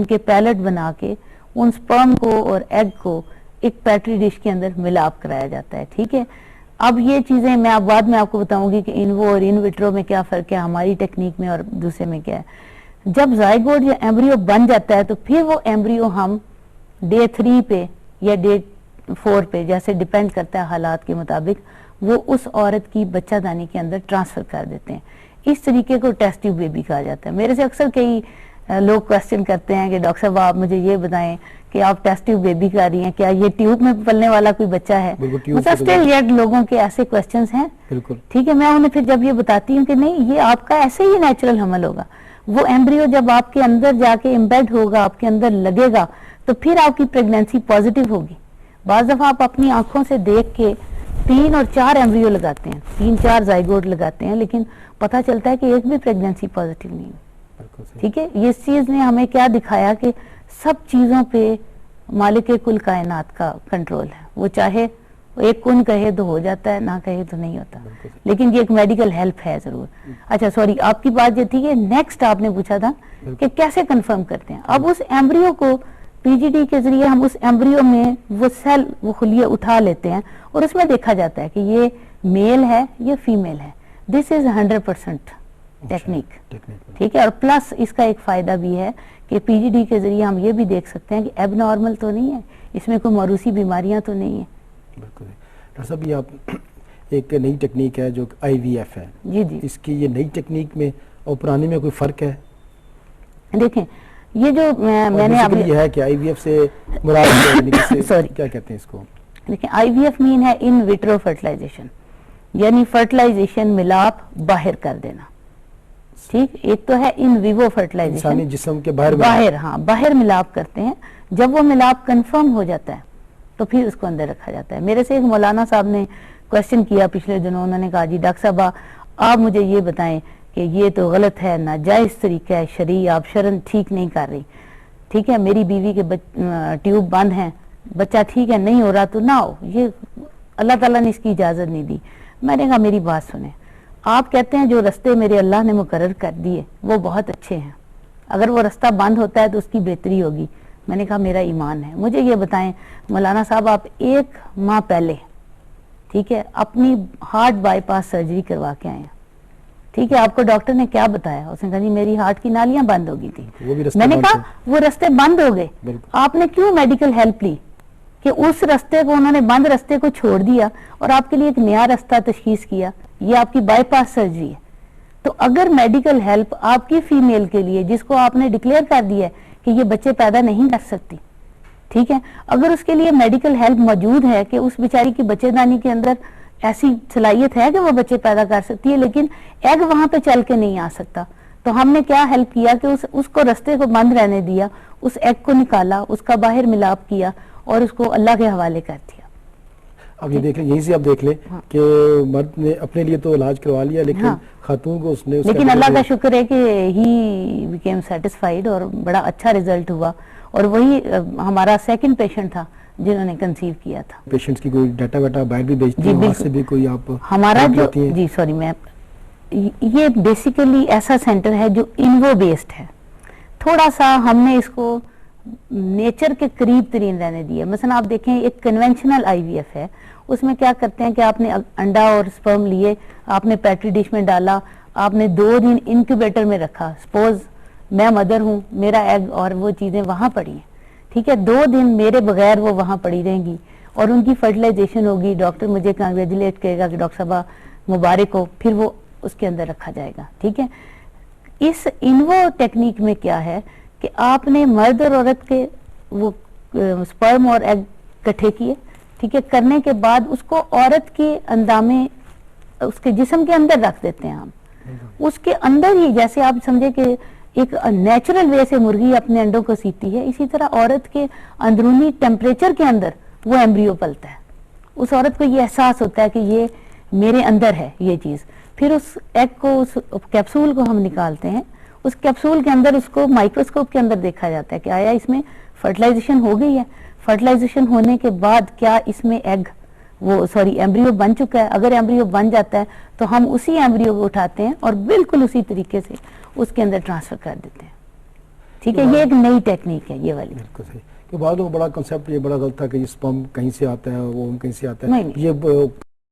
उनके पैलेट बना के उन स्पर्म को और एग को एक पेट्री डिश के अंदर मिलाप कराया जाता है। ठीक है, अब ये चीजें मैं अब बाद में आपको बताऊंगी कि इनवो और इन विट्रो में क्या फर्क है, हमारी टेक्निक में और दूसरे में क्या है। जब जाइगोट या एम्ब्रियो बन जाता है तो फिर वो एम्ब्रियो हम डे 3 पे या डे 4 पे, जैसे डिपेंड करता है हालात के मुताबिक, वो उस औरत की बच्चादानी के अंदर ट्रांसफर कर देते हैं। इस तरीके को टेस्ट ट्यूब बेबी कहा जाता है। मेरे से अक्सर कई लोग क्वेश्चन करते हैं कि डॉक्टर साहब आप मुझे ये बताएं कि आप टेस्ट ट्यूब बेबी कर रही हैं, क्या ये ट्यूब में पलने वाला कोई बच्चा है? मतलब स्टिल येट लोगों के ऐसे क्वेश्चंस हैं। ठीक है, मैं उन्हें फिर जब ये बताती हूँ कि नहीं, ये आपका ऐसे ही नेचुरल हमल होगा। वो एम्ब्रियो जब आपके अंदर जाके एम्बेड होगा, आपके अंदर लगेगा, तो फिर आपकी प्रेगनेंसी पॉजिटिव होगी। बाज़ दफा आप अपनी आंखों से देख के 3 और 4 एम्ब्रियो लगाते हैं, 3-4 जाइगोट लगाते हैं, लेकिन पता चलता है कि एक भी प्रेगनेंसी पॉजिटिव नहीं है। ठीक है, ये चीज ने हमें क्या दिखाया कि सब चीजों पे मालिक कुल कायनात का कंट्रोल है। वो चाहे एक कुन कहे तो हो जाता है, ना कहे तो नहीं होता, लेकिन ये एक मेडिकल हेल्प है जरूर। अच्छा सॉरी, आपकी बात ये थी कि नेक्स्ट आपने पूछा था कि कैसे कंफर्म करते हैं। अब उस एम्ब्रियो को पीजीडी के जरिए हम उस एम्ब्रियो में वो सेल, वो खुलिये उठा लेते हैं और उसमें देखा जाता है कि ये मेल है या फीमेल है। This is 100% technique. ठीक है, और प्लस इसका एक फायदा भी है कि पीजीडी के जरिए हम ये भी देख सकते हैं कि एबनॉर्मल तो नहीं है, इसमें कोई मौरूसी बीमारियां तो नहीं है। बिल्कुल। डॉक्टर साहब, ये आप एक नई टेक्निक है जो IVF है, जी जी, इसकी ये नई टेक्निक में और पुरानी में कोई फर्क है? देखें, ये जो मैंने अभी ये है कि IVF से मुराद सॉरी क्या कहते हैं इसको? देखिए, IVF मीन है इन विट्रो फर्टिलाइजेशन, यानी फर्टिलाइजेशन मिलाप बाहर कर देना। ठीक, एक तो है इन विवो फर्टिलाइजेशन, जिस्म के बाहर हाँ, बाहर मिलाप करते हैं। जब वो मिलाप कंफर्म हो जाता है तो फिर उसको अंदर रखा जाता है। मेरे से एक मौलाना साहब ने क्वेश्चन किया पिछले दिनों, उन्होंने कहा जी डॉक्टर साहब आप मुझे ये बताएं कि ये तो गलत है, नाजायज तरीका है, शरई आप शरन ठीक नहीं कर रही। ठीक है, मेरी बीवी के ट्यूब बंद है, बच्चा ठीक है, नहीं हो रहा तो ना हो, ये अल्लाह ताला ने इसकी इजाजत नहीं दी। मैंने कहा मेरी बात सुने, आप कहते हैं जो रास्ते मेरे अल्लाह ने मुकर्रर कर दिए वो बहुत अच्छे हैं, अगर वो रास्ता बंद होता है तो उसकी बेहतरी होगी। मैंने कहा मेरा ईमान है। मुझे ये बताएं मौलाना साहब, आप 1 माह पहले, ठीक है, अपनी हार्ट बाईपास सर्जरी करवा के आए, ठीक है, आपको डॉक्टर ने क्या बताया? उसने कहा जी मेरी हार्ट की नालियां बंद हो गई थी। मैंने कहा वो रास्ते बंद हो गए, आपने क्यों मेडिकल हेल्प ली कि उस रास्ते को, उन्होंने बंद रास्ते को छोड़ दिया और आपके लिए एक नया रास्ता तशखीस किया, ये आपकी बाईपास सर्जरी है। तो अगर मेडिकल हेल्प आपकी फीमेल के लिए, जिसको आपने डिक्लेयर कर दिया है कि ये बच्चे पैदा नहीं कर सकती, ठीक है, अगर उसके लिए मेडिकल हेल्प मौजूद है कि उस बेचारी की बच्चेदानी के अंदर ऐसी सलाहियत है कि वो बच्चे पैदा कर सकती है, लेकिन एग वहां पे चल के नहीं आ सकता, तो हमने क्या हेल्प किया कि उसको रास्ते को बंद रहने दिया, उस एग को निकाला, उसका बाहर मिलाप किया और उसको अल्लाह के हवाले कर दिया। अब ये देख लें, यहीं से आप देख लें कि मर्द ने अपने लिए तो इलाज करवा लिया, लेकिन खातून को उसने, लेकिन अल्लाह का शुक्र है कि ही बिकेम सेटिस्फाइड और बड़ा अच्छा रिजल्ट हुआ। और वही हमारा सेकंड पेशेंट था जिन्होंने कंसीव किया था। पेशेंट्स की कोई डाटा वाटा बाहर भी भेजती है, वहां से भी कोई आप हमारा जो, जी सॉरी, मैं ये बेसिकली ऐसा सेंटर है जो इन्वो बेस्ड है, थोड़ा सा हमने इसको नेचर के करीब तरीन रहने दिया। मसलन आप देखें एक कन्वेंशनल IVF है, उसमें क्या करते हैं कि आपने अंडा और स्पर्म लिए, आपने पेट्री डिश में डाला, आपने 2 दिन इंक्यूबेटर में रखा। सपोज मैं मदर हूँ, मेरा एग और वो चीजें वहां पड़ी हैं, ठीक है, 2 दिन मेरे बगैर वो वहां पड़ी रहेंगी और उनकी फर्टिलाइजेशन होगी। डॉक्टर मुझे कांग्रेचुलेट करेगा कि डॉक्टर साहब मुबारक हो, फिर वो उसके अंदर रखा जाएगा। ठीक है, इस इन्वो टेक्निक में क्या है कि आपने मर्द और औरत के वो स्पर्म और एग इकट्ठे किए, ठीक है, करने के बाद उसको औरत के अंदामे, उसके जिस्म के अंदर रख देते हैं हम, उसके अंदर ही, जैसे आप समझे कि एक नेचुरल वे से मुर्गी अपने अंडों को सीती है, इसी तरह औरत के अंदरूनी टेम्परेचर के अंदर वो एम्ब्रियो पलता है। उस औरत को ये एहसास होता है कि ये मेरे अंदर है ये चीज। फिर उस एग को, उस कैप्सूल को हम निकालते हैं, उस कैप्सूल के अंदर उसको माइक्रोस्कोप के अंदर देखा जाता है कि आया इसमें फर्टिलाइजेशन हो गई है, फर्टिलाइजेशन होने के बाद क्या इसमें एग, वो सॉरी एम्ब्रियो बन चुका है। अगर एम्ब्रियो बन जाता है तो हम उसी एम्ब्रियो को उठाते हैं और बिल्कुल उसी तरीके से उसके अंदर ट्रांसफर कर देते हैं। ठीक है, ये एक नई टेक्निक है ये वाली। बिल्कुल सही। तो बाद में बड़ा कंसेप्ट ये बड़ा गलत था कि ये स्पर्म कहीं से आता है, वो कहीं से आता है। नहीं, नहीं। ये